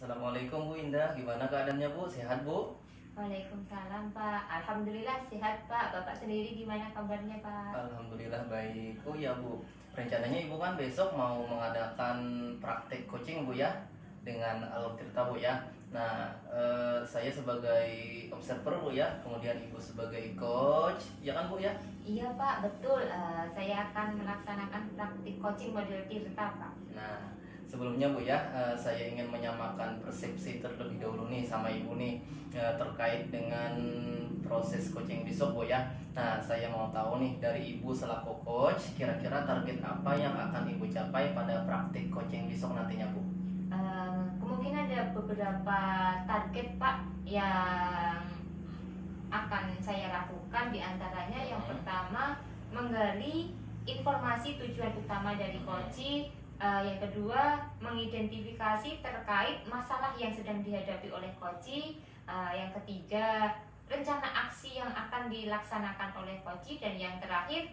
Assalamualaikum Bu Indah, gimana keadaannya Bu? Sehat Bu? Waalaikumsalam Pak. Alhamdulillah sehat Pak. Bapak sendiri gimana kabarnya Pak? Alhamdulillah baik. Oh ya Bu, rencananya Ibu kan besok mau mengadakan praktek coaching Bu ya, dengan Alur Tirta Bu ya. Nah, saya sebagai observer Bu ya, kemudian Ibu sebagai coach, ya kan Bu ya? Iya Pak, betul. Saya akan melaksanakan praktik coaching model Tirta Pak. Nah, sebelumnya Bu ya, saya ingin menyamakan persepsi terlebih dahulu nih sama Ibu nih, terkait dengan proses coaching besok Bu ya. Nah, saya mau tahu nih dari Ibu selaku coach, kira-kira target apa yang akan Ibu capai pada praktik coaching besok nantinya Bu? Kemungkinan ada beberapa target Pak yang akan saya lakukan. Di antaranya yang pertama, menggali informasi tujuan utama dari coaching. Yang kedua, mengidentifikasi terkait masalah yang sedang dihadapi oleh coaching. Yang ketiga, rencana aksi yang akan dilaksanakan oleh coaching. Dan yang terakhir,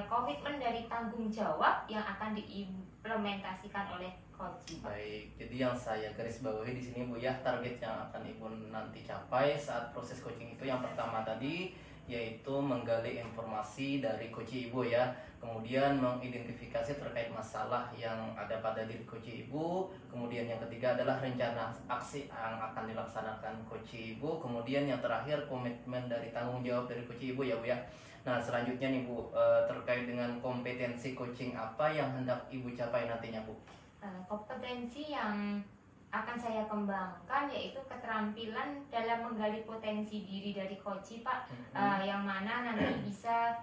komitmen dari tanggung jawab yang akan diimplementasikan oleh coaching. Baik, jadi yang saya garis bawahi di sini Bu ya, target yang akan Ibu nanti capai saat proses coaching itu yang pertama tadi yaitu menggali informasi dari coach Ibu ya, kemudian mengidentifikasi terkait masalah yang ada pada diri coach Ibu, kemudian yang ketiga adalah rencana aksi yang akan dilaksanakan coach Ibu, kemudian yang terakhir komitmen dari tanggung jawab dari coach Ibu ya Bu ya. Nah selanjutnya nih Bu, terkait dengan kompetensi coaching apa yang hendak Ibu capai nantinya Bu? Kompetensi yang akan saya kembangkan yaitu keterampilan dalam menggali potensi diri dari coach Pak, yang mana nanti bisa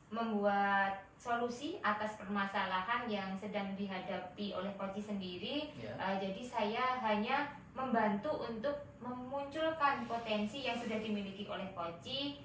membuat solusi atas permasalahan yang sedang dihadapi oleh coach sendiri. Jadi saya hanya membantu untuk memunculkan potensi yang sudah dimiliki oleh coach,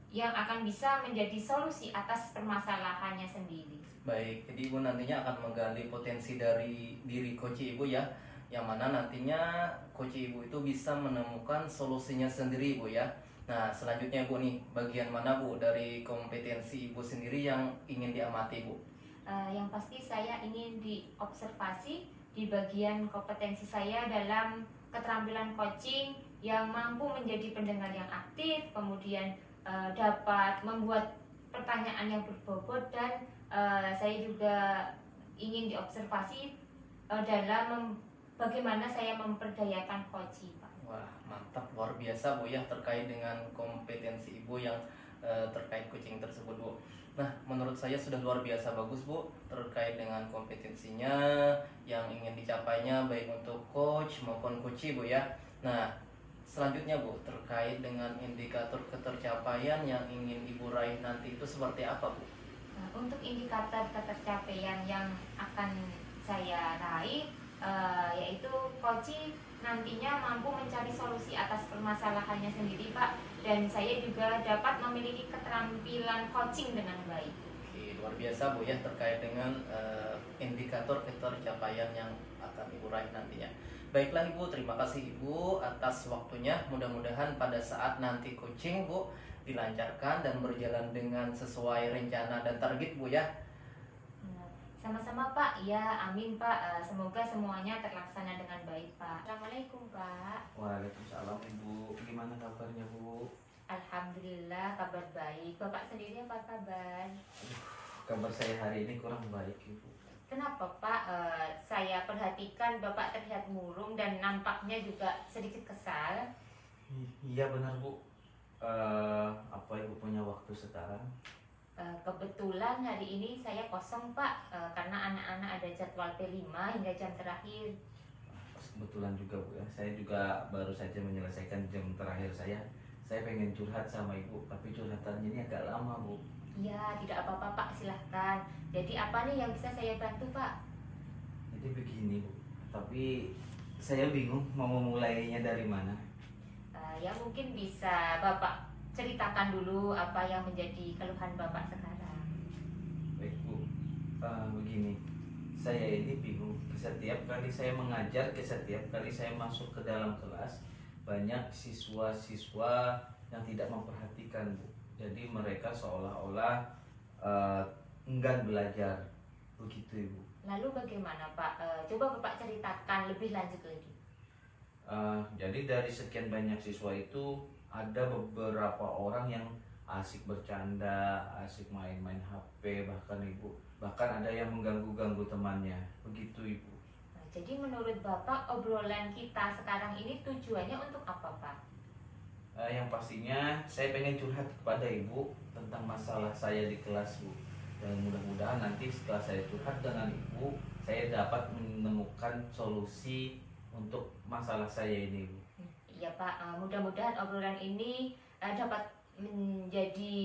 yang akan bisa menjadi solusi atas permasalahannya sendiri. Baik, jadi Ibu nantinya akan menggali potensi dari diri coach Ibu ya, yang mana nantinya coach Ibu itu bisa menemukan solusinya sendiri Bu ya. Nah selanjutnya Bu nih, bagian mana Bu dari kompetensi Ibu sendiri yang ingin diamati Bu? Yang pasti saya ingin diobservasi di bagian kompetensi saya dalam keterampilan coaching yang mampu menjadi pendengar yang aktif, kemudian dapat membuat pertanyaan yang berbobot, dan saya juga ingin diobservasi dalam bagaimana saya memperdayakan coaching Pak. Wah mantap, luar biasa Bu ya terkait dengan kompetensi Ibu yang terkait coaching tersebut Bu. Nah menurut saya sudah luar biasa bagus Bu terkait dengan kompetensinya yang ingin dicapainya baik untuk coach maupun coach Bu ya. Nah selanjutnya Bu, terkait dengan indikator ketercapaian yang ingin Ibu raih nanti itu seperti apa Bu? Untuk indikator ketercapaian yang akan saya raih, yaitu coaching nantinya mampu mencari solusi atas permasalahannya sendiri Pak, dan saya juga dapat memiliki keterampilan coaching dengan baik. Oke, luar biasa Bu ya terkait dengan indikator ketercapaian yang akan Ibu raih nantinya. Baiklah Ibu, terima kasih Ibu atas waktunya. Mudah-mudahan pada saat nanti coaching Bu dilancarkan dan berjalan dengan sesuai rencana dan target Bu ya. Sama-sama Pak, ya amin Pak. Semoga semuanya terlaksana dengan baik Pak. Assalamualaikum Pak. Waalaikumsalam Ibu, gimana kabarnya Bu? Alhamdulillah kabar baik. Bapak sendiri apa kabar? Kabar saya hari ini kurang baik Ibu. Kenapa Pak? Saya perhatikan Bapak terlihat murung dan nampaknya juga sedikit kesal. Iya benar Bu. Apa Ibu punya waktu sekarang? Kebetulan hari ini saya kosong Pak, karena anak-anak ada jadwal P5 hingga jam terakhir. Kebetulan juga Bu ya. Saya juga baru saja menyelesaikan jam terakhir saya. Saya pengen curhat sama Ibu, tapi curhatannya ini agak lama Bu. Ya, tidak apa-apa Pak, silahkan. Jadi apa nih yang bisa saya bantu Pak? Jadi begini Bu, tapi saya bingung mau memulainya dari mana. Ya mungkin bisa Bapak ceritakan dulu apa yang menjadi keluhan Bapak sekarang. Baik Bu, begini, saya ini bingung. Setiap kali saya mengajar, setiap kali saya masuk ke dalam kelas, banyak siswa-siswa yang tidak memperhatikan Bu. Jadi mereka seolah-olah enggan belajar, begitu Ibu. Lalu bagaimana Pak? Coba Bapak ceritakan lebih lanjut lagi. Jadi dari sekian banyak siswa itu ada beberapa orang yang asik bercanda, asik main-main HP, bahkan ada yang mengganggu-ganggu temannya, begitu Ibu. Nah, jadi menurut Bapak obrolan kita sekarang ini tujuannya untuk apa Pak? Yang pastinya saya pengen curhat kepada Ibu tentang masalah saya di kelas Bu. Dan mudah-mudahan nanti setelah saya curhat dengan Ibu, saya dapat menemukan solusi untuk masalah saya ini Bu. Iya Pak, mudah-mudahan obrolan ini dapat menjadi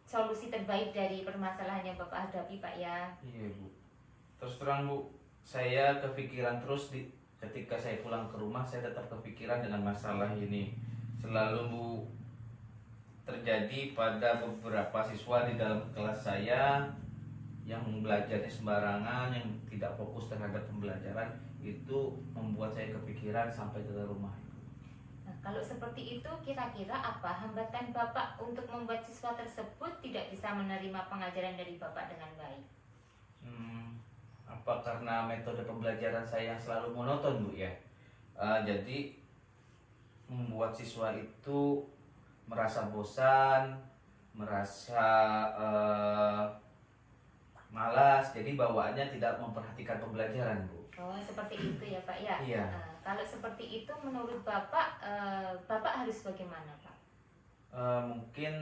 solusi terbaik dari permasalahan yang Bapak hadapi Pak ya. Iya Bu. Terus terang Bu, saya kepikiran terus ketika saya pulang ke rumah, saya tetap kepikiran dengan masalah ini. Selalu Bu terjadi pada beberapa siswa di dalam kelas saya yang belajarnya sembarangan, yang tidak fokus terhadap pembelajaran, itu membuat saya kepikiran sampai ke rumah. Nah, kalau seperti itu kira-kira apa hambatan Bapak untuk membuat siswa tersebut tidak bisa menerima pengajaran dari Bapak dengan baik? Apa karena metode pembelajaran saya yang selalu monoton Bu ya? Jadi membuat siswa itu merasa bosan, merasa malas, jadi bawaannya tidak memperhatikan pembelajaran Bu. Oh seperti itu ya Pak ya. Iya. Nah, kalau seperti itu menurut Bapak, Bapak harus bagaimana Pak? Mungkin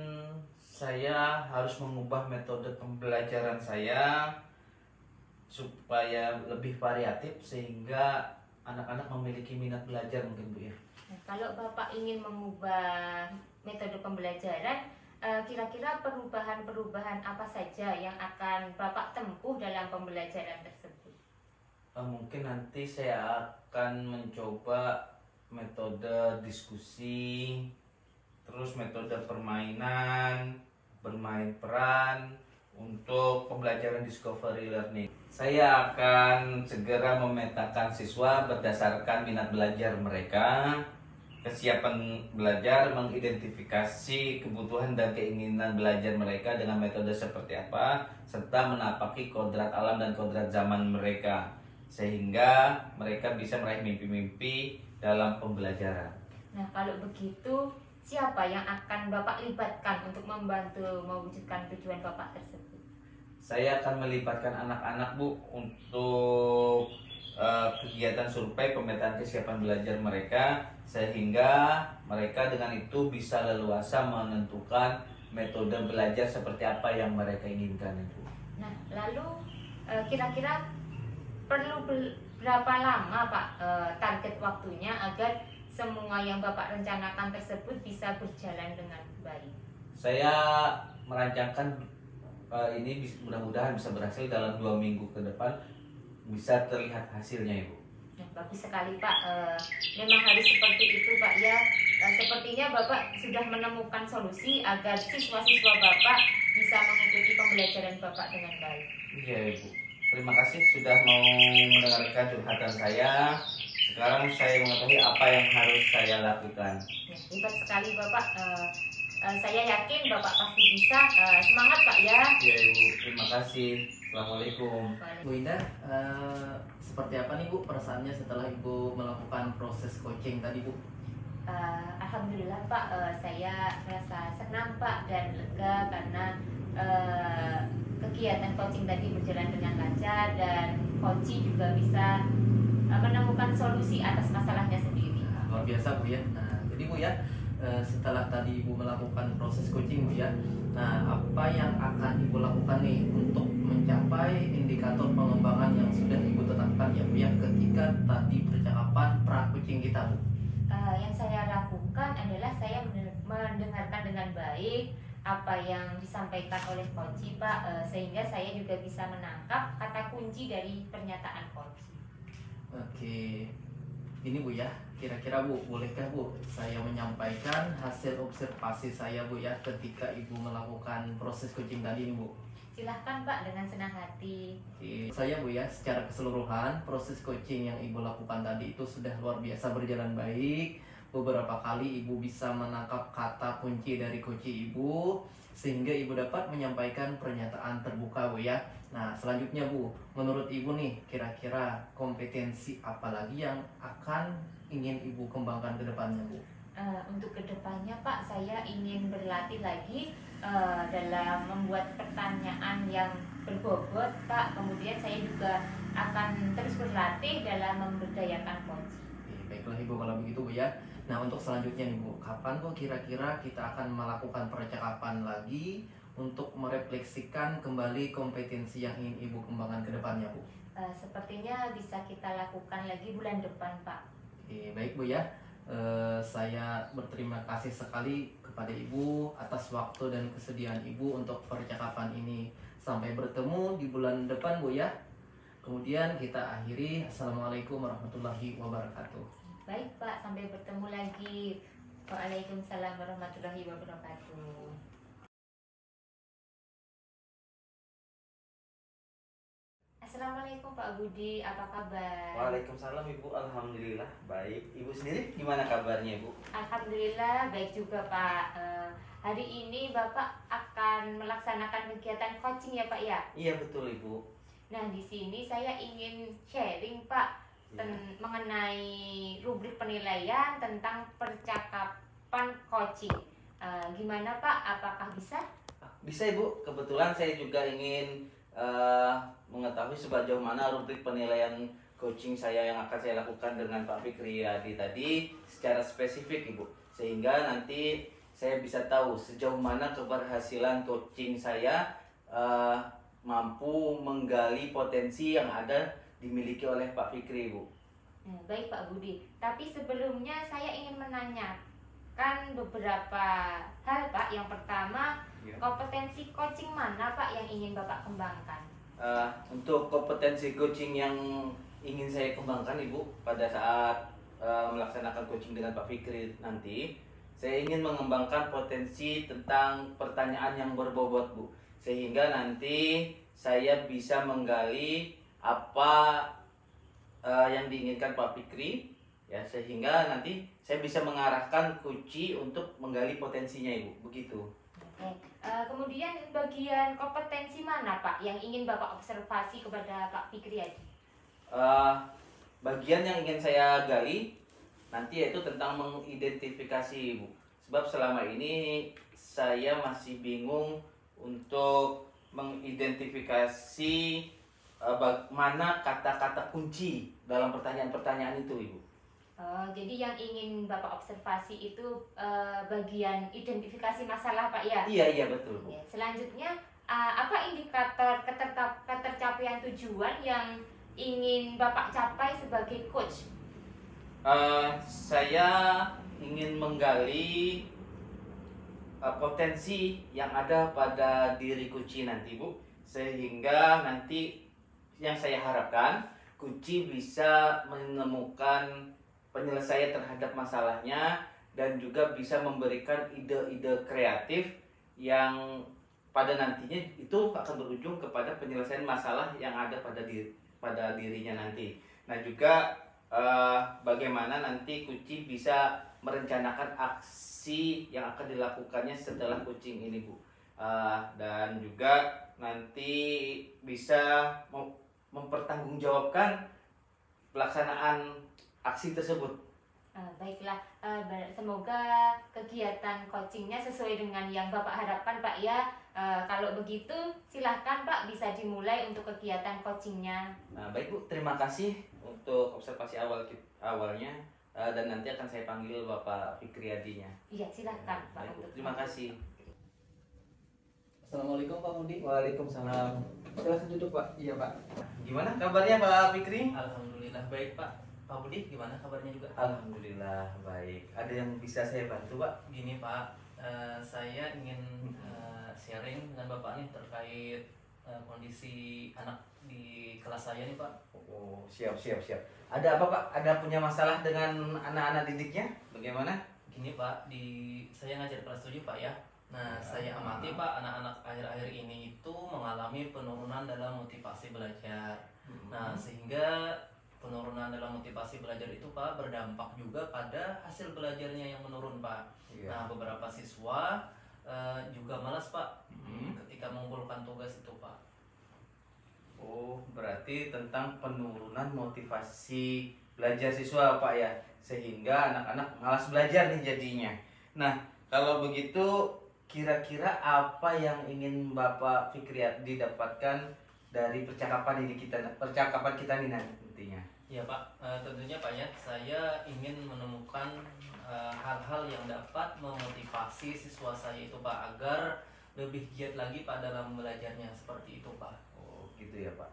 saya harus mengubah metode pembelajaran saya supaya lebih variatif sehingga anak-anak memiliki minat belajar mungkin Bu ya. Nah, kalau Bapak ingin mengubah metode pembelajaran, kira-kira perubahan-perubahan apa saja yang akan Bapak tempuh dalam pembelajaran tersebut? Mungkin nanti saya akan mencoba metode diskusi, terus metode permainan, bermain peran untuk pembelajaran discovery learning. Saya akan segera memetakan siswa berdasarkan minat belajar mereka, kesiapan belajar, mengidentifikasi kebutuhan dan keinginan belajar mereka dengan metode seperti apa, serta menapaki kodrat alam dan kodrat zaman mereka, sehingga mereka bisa meraih mimpi-mimpi dalam pembelajaran. Nah, kalau begitu, siapa yang akan Bapak libatkan untuk membantu mewujudkan tujuan Bapak tersebut? Saya akan melibatkan anak-anak Bu untuk kegiatan survei pemetaan kesiapan belajar mereka, sehingga mereka dengan itu bisa leluasa menentukan metode belajar seperti apa yang mereka inginkan itu. Nah, lalu kira-kira perlu berapa lama Pak target waktunya agar semua yang Bapak rencanakan tersebut bisa berjalan dengan baik? Saya merancangkan ini mudah-mudahan bisa berhasil dalam 2 minggu ke depan, bisa terlihat hasilnya Ibu. Nah, bagus sekali Pak, memang harus seperti itu Pak ya. Sepertinya Bapak sudah menemukan solusi agar siswa-siswa Bapak bisa mengikuti pembelajaran Bapak dengan baik. Iya Ibu, terima kasih sudah mau mendengarkan curhatan saya. Sekarang saya mengetahui apa yang harus saya lakukan. Ya, hebat sekali Bapak. Saya yakin Bapak pasti bisa. Semangat Pak ya. Iya Ibu, terima kasih. Assalamualaikum. Bu Indah, seperti apa nih Bu perasaannya setelah Ibu melakukan proses coaching tadi Bu? Alhamdulillah Pak, saya merasa senang Pak dan lega karena kegiatan coaching tadi berjalan dengan lancar dan coach juga bisa menemukan solusi atas masalahnya sendiri. Luar biasa Bu ya. Nah, jadi Bu ya, setelah tadi Ibu melakukan proses coaching Bu ya, nah apa yang akan Ibu lakukan nih untuk mencapai indikator pengembangan yang sudah Ibu tetapkan ya Bu ya ketika tadi percakapan pra-coaching kita Bu? Yang saya lakukan adalah saya mendengarkan dengan baik apa yang disampaikan oleh Koci Pak, sehingga saya juga bisa menangkap kata kunci dari pernyataan Koci. Oke, ini Bu ya, kira-kira Bu, bolehkah Bu saya menyampaikan hasil observasi saya Bu ya ketika Ibu melakukan proses coaching tadi ini Bu? Silahkan Pak, dengan senang hati. Oke, saya Bu ya, secara keseluruhan proses coaching yang Ibu lakukan tadi itu sudah luar biasa berjalan baik. Beberapa kali Ibu bisa menangkap kata kunci dari coaching Ibu, sehingga Ibu dapat menyampaikan pernyataan terbuka Bu ya. Nah, selanjutnya Bu, menurut Ibu nih, kira-kira kompetensi apa lagi yang akan ingin Ibu kembangkan ke depannya Bu? Untuk kedepannya Pak, saya ingin berlatih lagi dalam membuat pertanyaan yang berbobot Pak. Kemudian saya juga akan terus berlatih dalam memberdayakan Koci. Oke, baiklah Ibu kalau begitu Bu ya. Nah, untuk selanjutnya nih Bu, kapan Bu kira-kira kita akan melakukan percakapan lagi untuk merefleksikan kembali kompetensi yang ingin Ibu kembangkan ke depannya Bu? Sepertinya bisa kita lakukan lagi bulan depan Pak. Oke, baik Bu ya. Saya berterima kasih sekali kepada Ibu atas waktu dan kesediaan Ibu untuk percakapan ini. Sampai bertemu di bulan depan Bu ya. Kemudian kita akhiri. Assalamualaikum warahmatullahi wabarakatuh. Baik Pak, sampai bertemu lagi. Waalaikumsalam warahmatullahi wabarakatuh. Assalamualaikum Pak Budi, apa kabar? Waalaikumsalam Ibu, alhamdulillah baik. Ibu sendiri gimana kabarnya Ibu? Alhamdulillah baik juga Pak. Hari ini Bapak akan melaksanakan kegiatan coaching ya Pak ya? Iya betul Ibu. Nah di sini saya ingin sharing Pak mengenai rubrik penilaian tentang percakapan coaching. Gimana Pak? Apakah bisa? Bisa Ibu, kebetulan saya juga ingin mengetahui sejauh mana rubrik penilaian coaching saya yang akan saya lakukan dengan Pak Fikri Yadi tadi secara spesifik Ibu, sehingga nanti saya bisa tahu sejauh mana keberhasilan coaching saya mampu menggali potensi yang ada dimiliki oleh Pak Fikri Ibu. Baik Pak Budi, tapi sebelumnya saya ingin menanyakan beberapa hal Pak. Yang pertama, kompetensi coaching mana Pak yang ingin Bapak kembangkan? Untuk kompetensi coaching yang ingin saya kembangkan Ibu pada saat melaksanakan coaching dengan Pak Fikri nanti, saya ingin mengembangkan potensi tentang pertanyaan yang berbobot Bu, sehingga nanti saya bisa menggali apa yang diinginkan Pak Fikri ya, sehingga nanti saya bisa mengarahkan kunci untuk menggali potensinya Ibu, begitu. Oke. Kemudian bagian kompetensi mana Pak yang ingin Bapak observasi kepada Pak Fikri Yadi? Bagian yang ingin saya gali nanti yaitu tentang mengidentifikasi Ibu, sebab selama ini saya masih bingung untuk mengidentifikasi mana kata-kata kunci dalam pertanyaan-pertanyaan itu Ibu. Jadi yang ingin Bapak observasi itu bagian identifikasi masalah Pak ya? Iya betul Bu. Ya, selanjutnya apa indikator ketercapaian tujuan yang ingin Bapak capai sebagai coach? Saya ingin menggali potensi yang ada pada diri kunci nanti Bu, sehingga nanti yang saya harapkan kunci bisa menemukan penyelesaian terhadap masalahnya dan juga bisa memberikan ide-ide kreatif yang pada nantinya itu akan berujung kepada penyelesaian masalah yang ada pada dirinya nanti. Nah juga bagaimana nanti kunci bisa merencanakan aksi yang akan dilakukannya setelah coaching ini Bu, dan juga nanti bisa mempertanggungjawabkan pelaksanaan aksi tersebut. Baiklah, semoga kegiatan coachingnya sesuai dengan yang Bapak harapkan Pak ya. Kalau begitu silahkan Pak bisa dimulai untuk kegiatan coachingnya. Nah baik Bu, terima kasih untuk observasi awalnya, dan nanti akan saya panggil Bapak Fikri Yadinya. Iya silahkan Pak. Baik, terima kasih. Assalamualaikum Pak Budi. Waalaikumsalam. Silakan duduk Pak. Iya Pak. Gimana kabarnya Pak Fikri? Alhamdulillah baik Pak. Pak Budi gimana kabarnya juga? Alhamdulillah baik. Ada yang bisa saya bantu Pak? Gini Pak, saya ingin dengan Bapak nih terkait kondisi anak di kelas saya nih Pak. Oh, siap. Ada apa Pak? Ada punya masalah dengan anak-anak didiknya? Bagaimana? Gini Pak, saya ngajar kelas 7 Pak ya. Nah, saya amati Pak, anak-anak akhir-akhir ini itu mengalami penurunan dalam motivasi belajar. Nah, sehingga penurunan dalam motivasi belajar itu Pak berdampak juga pada hasil belajarnya yang menurun Pak. Iya. Nah, beberapa siswa juga malas Pak ketika mengumpulkan tugas itu Pak. Oh, berarti tentang penurunan motivasi belajar siswa Pak ya, sehingga anak-anak malas belajar nih jadinya. Nah, kalau begitu kira-kira apa yang ingin Bapak Fikriyadi dapatkan dari percakapan kita nih nantinya? Ya Pak, tentunya Pak ya, saya ingin menemukan hal-hal yang dapat memotivasi siswa saya itu Pak agar lebih giat lagi Pak dalam belajarnya, seperti itu Pak. Oh, gitu ya Pak.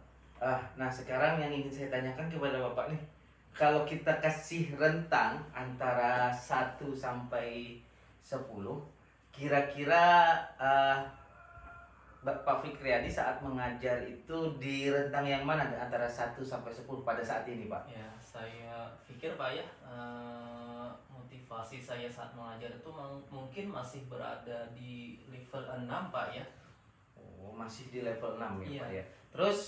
Nah sekarang yang ingin saya tanyakan kepada Bapak nih, kalau kita kasih rentang antara 1 sampai 10, kira-kira Bapak Fikriyadi saat mengajar itu di rentang yang mana antara 1 sampai 10 pada saat ini Pak? Ya, saya pikir Pak ya, motivasi saya saat mengajar itu mungkin masih berada di level 6 Pak ya. Oh, masih di level 6 ya Iya. Pak ya. Terus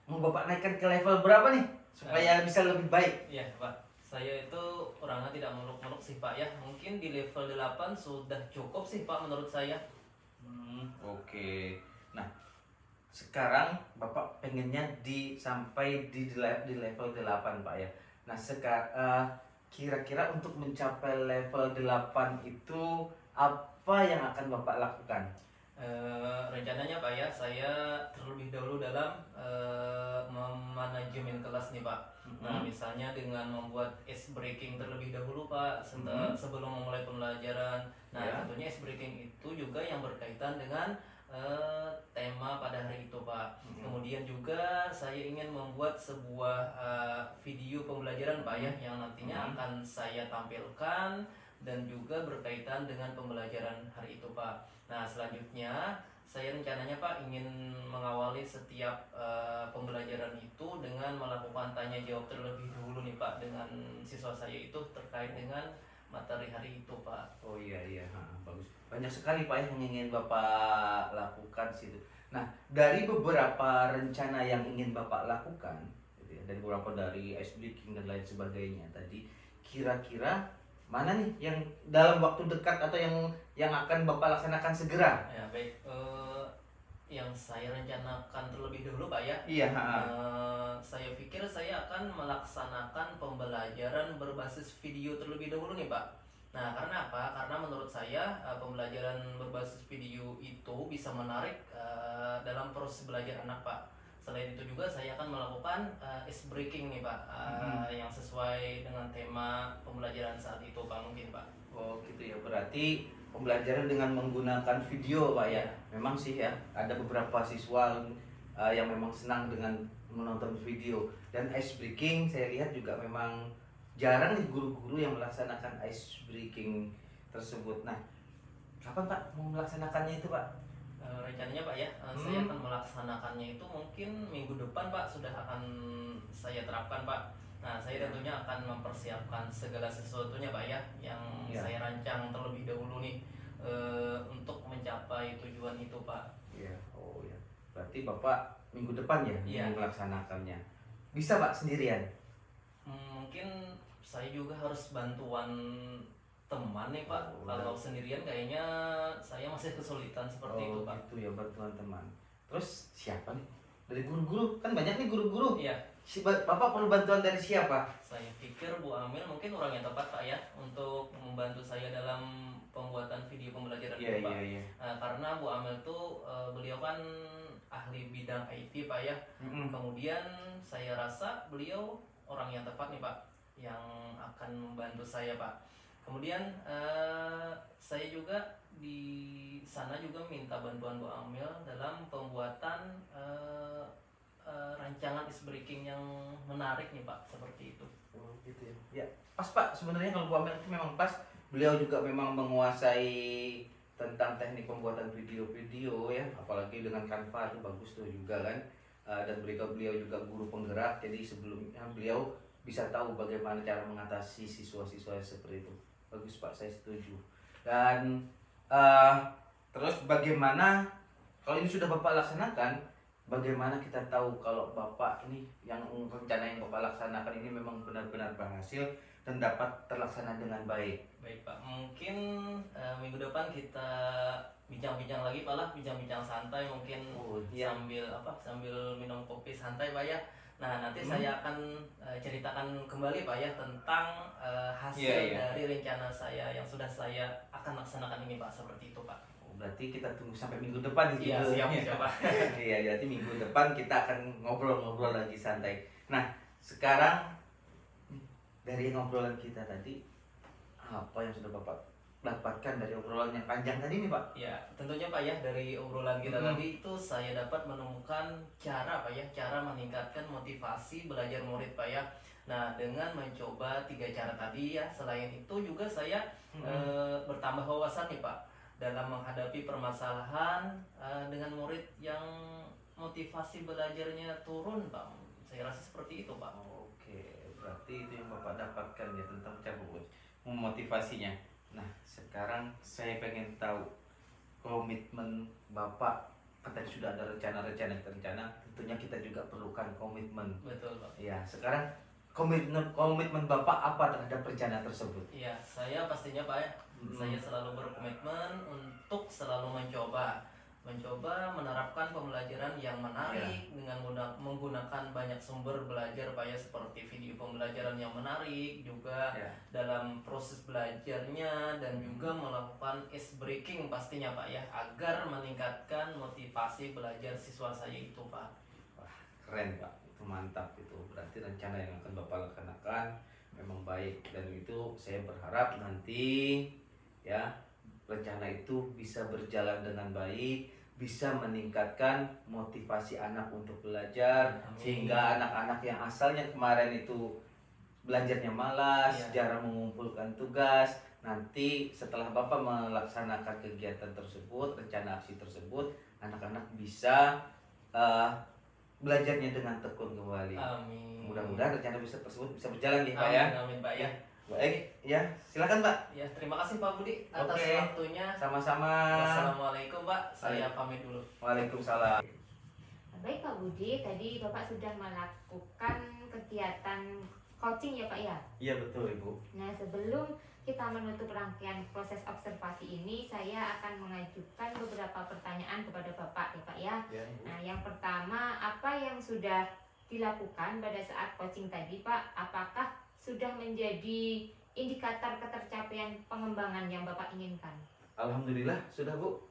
mau Bapak naikkan ke level berapa nih supaya bisa lebih baik? Iya Pak, saya itu orangnya tidak muluk-muluk sih Pak ya. Mungkin di level 8 sudah cukup sih Pak menurut saya. Oke. Nah, sekarang Bapak pengennya sampai di level 8 Pak ya. Nah, kira-kira untuk mencapai level 8 itu apa yang akan Bapak lakukan? Rencananya Pak ya, saya terlebih dahulu dalam memanajemen kelas nih Pak. Nah, misalnya dengan membuat ice breaking terlebih dahulu Pak sebelum memulai pembelajaran. Nah, Ya. tentunya ice breaking itu juga yang berkaitan dengan tema pada hari itu Pak. Kemudian juga saya ingin membuat sebuah video pembelajaran Pak ya, yang nantinya akan saya tampilkan dan juga berkaitan dengan pembelajaran hari itu Pak. Nah, selanjutnya saya rencananya Pak ingin mengawali setiap pembelajaran itu dengan melakukan tanya jawab terlebih dahulu nih Pak dengan siswa saya itu terkait dengan materi hari itu Pak. Oh iya, bagus. Banyak sekali Pak yang ingin Bapak lakukan situ. Nah, dari beberapa rencana yang ingin Bapak lakukan, gitu ya, dari ice breaking dan lain sebagainya tadi, kira-kira mana nih yang dalam waktu dekat atau yang akan Bapak laksanakan segera? Ya baik, yang saya rencanakan terlebih dahulu Pak ya. Iya. Saya pikir saya akan melaksanakan pembelajaran berbasis video terlebih dahulu nih Pak. Nah, karena apa? Karena menurut saya pembelajaran berbasis video itu bisa menarik dalam proses belajar anak Pak. Selain itu juga saya akan melakukan ice breaking nih Pak, yang sesuai dengan tema pembelajaran saat itu Pak mungkin Pak. Oh gitu ya, berarti pembelajaran dengan menggunakan video Pak ya. Memang sih ya, ada beberapa siswa yang memang senang dengan menonton video. Dan ice breaking saya lihat juga memang jarang nih guru-guru yang melaksanakan ice breaking tersebut. Nah, kapan Pak mau melaksanakannya itu Pak? Rencananya Pak ya, saya akan melaksanakannya itu mungkin minggu depan Pak, sudah akan saya terapkan Pak. Nah, saya tentunya akan mempersiapkan segala sesuatunya Pak ya, yang saya rancang terlebih dahulu nih untuk mencapai tujuan itu Pak. Iya, oh ya. Berarti Bapak minggu depan ya melaksanakannya. Bisa Pak sendirian? Mungkin saya juga harus bantuan teman nih Pak. Kalau sendirian kayaknya saya masih kesulitan seperti itu Pak. Gitu ya, bantuan teman. Terus siapa nih? Dari guru-guru, kan banyak nih guru-guru. Iya. Bapak perlu bantuan dari siapa? Saya pikir Bu Amil mungkin orang yang tepat Pak ya untuk membantu saya dalam pembuatan video pembelajaran itu Pak. Iya. Karena Bu Amil tuh beliau kan ahli bidang IT Pak ya. Kemudian saya rasa beliau orang yang tepat nih Pak yang akan membantu saya Pak. Kemudian saya juga di sana juga minta bantuan Bu Amil dalam pembuatan rancangan ice breaking yang menarik nih Pak, seperti itu. Oh gitu ya. Ya, pas Pak. Sebenarnya kalau Bu Amel itu memang pas. Beliau juga memang menguasai tentang teknik pembuatan video-video ya, apalagi dengan Canva itu bagus tuh juga kan. Dan beliau juga guru penggerak, jadi sebelumnya beliau bisa tahu bagaimana cara mengatasi siswa-siswa seperti itu. Bagus Pak, saya setuju. Dan terus bagaimana kalau ini sudah Bapak laksanakan, bagaimana kita tahu kalau Bapak ini yang rencana yang Bapak laksanakan ini memang benar-benar berhasil dan dapat terlaksana dengan baik? Baik Pak, mungkin minggu depan kita bincang-bincang lagi Pak lah, bincang-bincang santai mungkin sambil minum kopi santai Pak ya. Nah nanti saya akan ceritakan kembali Pak ya tentang hasil dari rencana saya yang sudah saya akan laksanakan ini Pak, seperti itu Pak. Berarti kita tunggu sampai minggu depan gitu. Iya, siap Pak. Iya, berarti minggu depan kita akan ngobrol-ngobrol lagi santai. Nah, sekarang dari ngobrolan kita tadi, apa yang sudah Bapak dapatkan dari obrolan yang panjang tadi nih Pak? Ya, tentunya Pak ya, dari obrolan kita tadi itu saya dapat menemukan cara Pak ya, cara meningkatkan motivasi belajar murid Pak ya. Nah, dengan mencoba 3 cara tadi ya, selain itu juga saya bertambah wawasan nih Pak dalam menghadapi permasalahan dengan murid yang motivasi belajarnya turun Pak. Saya rasa seperti itu Pak. Oke, berarti itu yang Bapak dapatkan ya tentang cara memotivasinya. Nah, sekarang saya pengen tahu komitmen Bapak. Kan tadi sudah ada rencana, tentunya kita juga perlukan komitmen. Betul Pak. Ya, sekarang komitmen Bapak apa terhadap rencana tersebut? Iya, saya pastinya Pak ya. Saya selalu berkomitmen untuk selalu mencoba menerapkan pembelajaran yang menarik dengan menggunakan banyak sumber belajar Pak ya, seperti video pembelajaran yang menarik juga dalam proses belajarnya, dan juga melakukan ice breaking pastinya Pak ya, agar meningkatkan motivasi belajar siswa saya itu Pak. Wah, keren Pak, itu mantap itu. Berarti rencana yang akan Bapak laksanakan memang baik, dan itu saya berharap nanti ya rencana itu bisa berjalan dengan baik, bisa meningkatkan motivasi anak untuk belajar. Amin. Sehingga anak-anak yang asalnya kemarin itu belajarnya malas, jarang mengumpulkan tugas, nanti setelah Bapak melaksanakan kegiatan tersebut, rencana aksi tersebut, anak-anak bisa belajarnya dengan tekun kembali. Amin. Mudah-mudahan rencana tersebut bisa berjalan nih Pak ya. Amin Pak ya. Baik, ya silakan Pak. Ya, terima kasih Pak Budi atas waktunya. Sama-sama. Assalamualaikum Pak, saya pamit dulu. Waalaikumsalam. Baik Pak Budi, tadi Bapak sudah melakukan kegiatan coaching ya Pak ya? Iya betul Ibu. Nah, sebelum kita menutup rangkaian proses observasi ini, saya akan mengajukan beberapa pertanyaan kepada Bapak ya Pak ya. Nah, yang pertama, apa yang sudah dilakukan pada saat coaching tadi Pak? Apakah sudah menjadi indikator ketercapaian pengembangan yang Bapak inginkan? Alhamdulillah sudah Bu.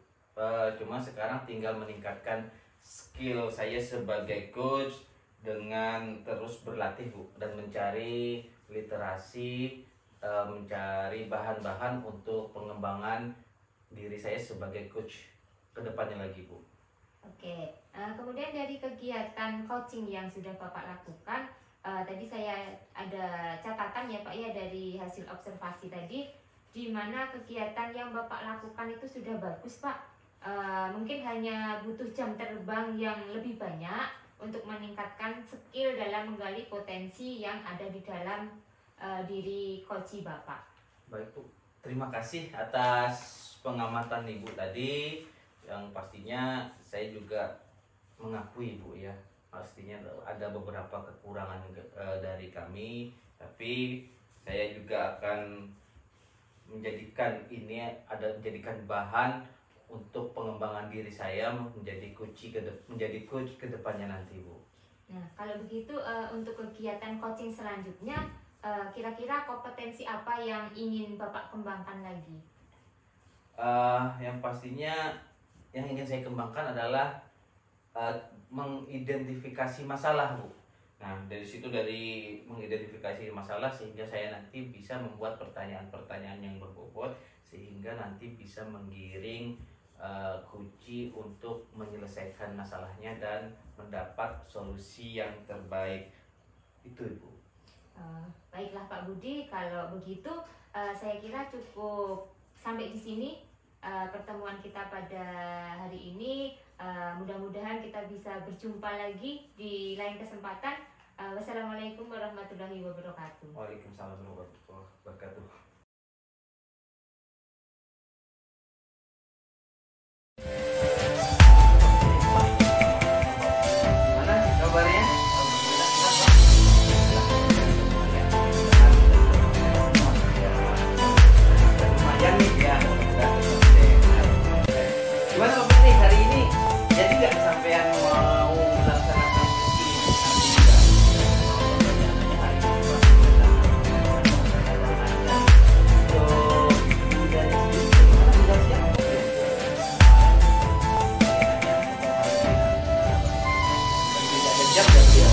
Cuma sekarang tinggal meningkatkan skill saya sebagai coach dengan terus berlatih Bu, dan mencari literasi, mencari bahan-bahan untuk pengembangan diri saya sebagai coach ke depannya lagi Bu. Oke, kemudian dari kegiatan coaching yang sudah Bapak lakukan, tadi saya ada catatan ya Pak ya dari hasil observasi tadi, di mana kegiatan yang Bapak lakukan itu sudah bagus Pak. Mungkin hanya butuh jam terbang yang lebih banyak untuk meningkatkan skill dalam menggali potensi yang ada di dalam diri coach Bapak. Baik Bu, terima kasih atas pengamatan Ibu tadi, yang pastinya saya juga mengakui Bu ya, pastinya ada beberapa kekurangan dari kami, tapi saya juga akan menjadikan bahan untuk pengembangan diri saya menjadi coach ke depannya nanti Bu. Nah, kalau begitu untuk kegiatan coaching selanjutnya, kira-kira kompetensi apa yang ingin Bapak kembangkan lagi? Yang pastinya yang ingin saya kembangkan adalah mengidentifikasi masalah Bu. Nah, dari mengidentifikasi masalah sehingga saya nanti bisa membuat pertanyaan-pertanyaan yang berbobot, sehingga nanti bisa menggiring kunci untuk menyelesaikan masalahnya dan mendapat solusi yang terbaik. Itu Ibu. Baiklah Pak Budi, kalau begitu saya kira cukup sampai di sini pertemuan kita pada hari ini. Mudah-mudahan kita bisa berjumpa lagi di lain kesempatan. Wassalamualaikum warahmatullahi wabarakatuh. Waalaikumsalam warahmatullahi wabarakatuh. Gimana kabarnya? Lumayan nih ya. Gimana Bapak nih hari ini? Jadi nggak sampean mau melaksanakan cuci nanti juga? Rencananya hari ini sudah siap belum? Tidak ada jam dan dia.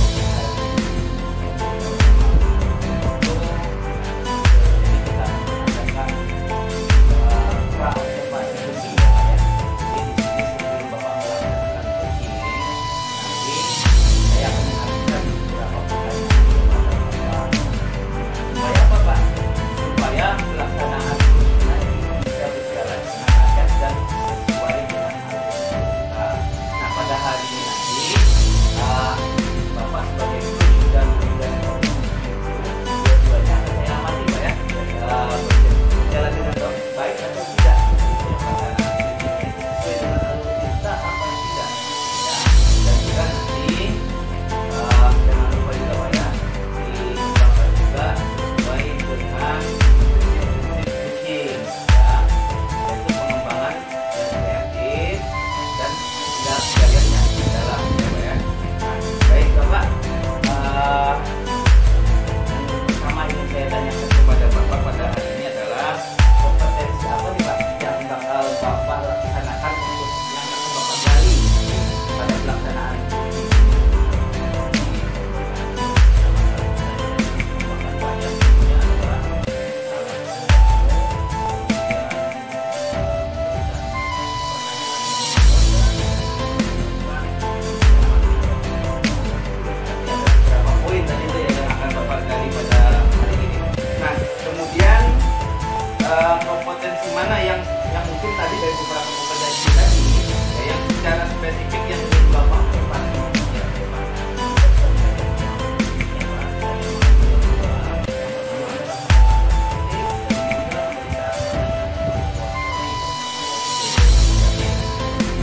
Kompetensi mana yang mungkin tadi dari beberapa kompetensi tadi ya, yang secara spesifik yang ingin Bapak perpati ya,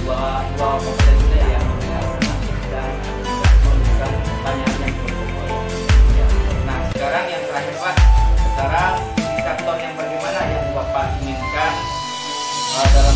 dua kompetensi yang dan memberikan pertanyaan yang berpokok ya. Nah sekarang yang terakhir Pak, sekarang indikator yang bagaimana yang Bapak inginkan dalam